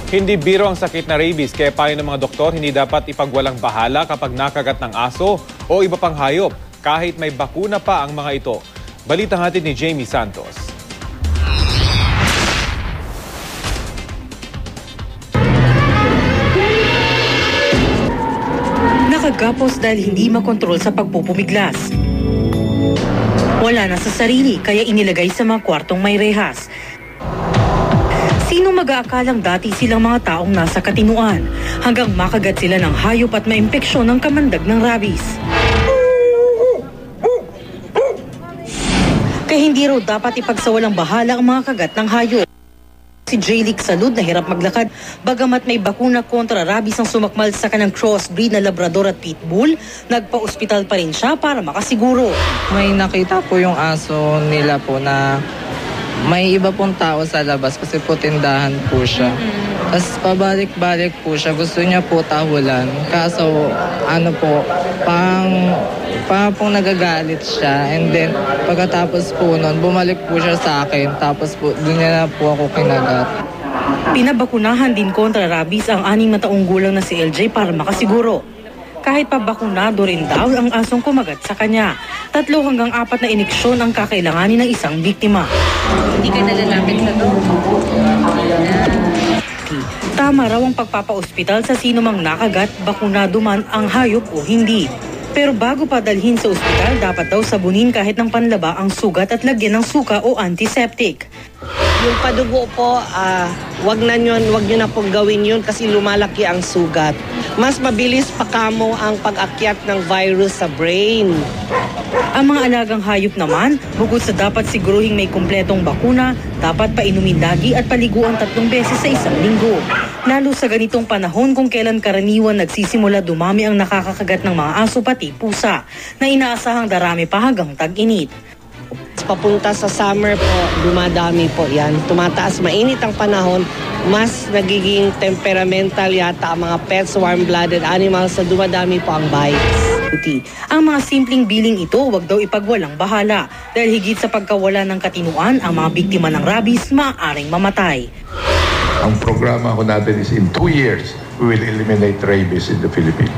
Hindi biro ang sakit na rabies, kaya payo ng mga doktor hindi dapat ipagwalang bahala kapag nakagat ng aso o iba pang hayop, kahit may bakuna pa ang mga ito. Balitang hatid ni Jamie Santos. Nakagapos dahil hindi makontrol sa pagpupumiglas. Wala na sa sarili kaya inilagay sa mga kwartong may rehas. Sino mag-aakalang dati silang mga taong nasa katinuan hanggang makagat sila ng hayop at maimpeksyon ng kamandag ng rabies. Kaya hindi raw dapat ipagsawalang bahala ang mga kagat ng hayop. Si Jaylick Salud na hirap maglakad, bagamat may bakuna kontra rabies ang sumakmal sa kanang crossbreed na Labrador at Pitbull, nagpa-ospital pa rin siya para makasiguro. May nakita po yung aso nila po na may iba pong tao sa labas kasi po tindahan po siya. Tapos pabalik-balik po siya, gusto niya po tahulan. Kaso ano po, pong nagagalit siya. And then pagkatapos po nun, bumalik po siya sa akin. Tapos po, doon niya na po ako kinagat. Pinabakunahan din kontra rabies ang 6 na taong gulang na si LJ para makasiguro. Kahit pa bakunado rin daw ang asong kumagat sa kanya. 3 hanggang 4 na ineksyon ang kakailanganin ng isang biktima. Hindi ka nalalapit sa to. Tama raw ang pagpapa-ospital sa sino mang nakagat, bakunado man ang hayop o hindi. Pero bago pa dalhin sa ospital, dapat daw sabunin kahit ng panlaba ang sugat at lagyan ng suka o antiseptic. Yung padugo po, wag nyo na pong gawin yun kasi lumalaki ang sugat. Mas mabilis pa kamo ang pag-akyat ng virus sa brain. Ang mga alagang hayop naman, bukod sa dapat siguruhing may kumpletong bakuna, dapat painumin lagi at paliguan 3 beses sa isang linggo. Lalo sa ganitong panahon kung kailan karaniwan nagsisimula dumami ang nakakakagat ng mga aso pati pusa, na inaasahang darami pa hanggang tag-init. Papunta sa summer po, dumadami po yan. Tumataas, mainit ang panahon, mas nagiging temperamental yata ang mga pets, warm-blooded animals, so dumadami po ang bites. Ang mga simpleng biling ito, wag daw ipagwalang bahala dahil higit sa pagkawala ng katinuan, ang mga biktima ng rabies maaaring mamatay. Ang programa ko natin is in 2 years, we will eliminate rabies in the Philippines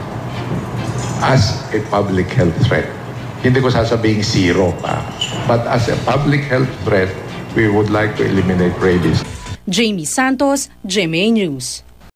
as a public health threat. Hindi ko sasabing zero pa. But as a public health threat, we would like to eliminate rabies. Jamie Santos, GMA News.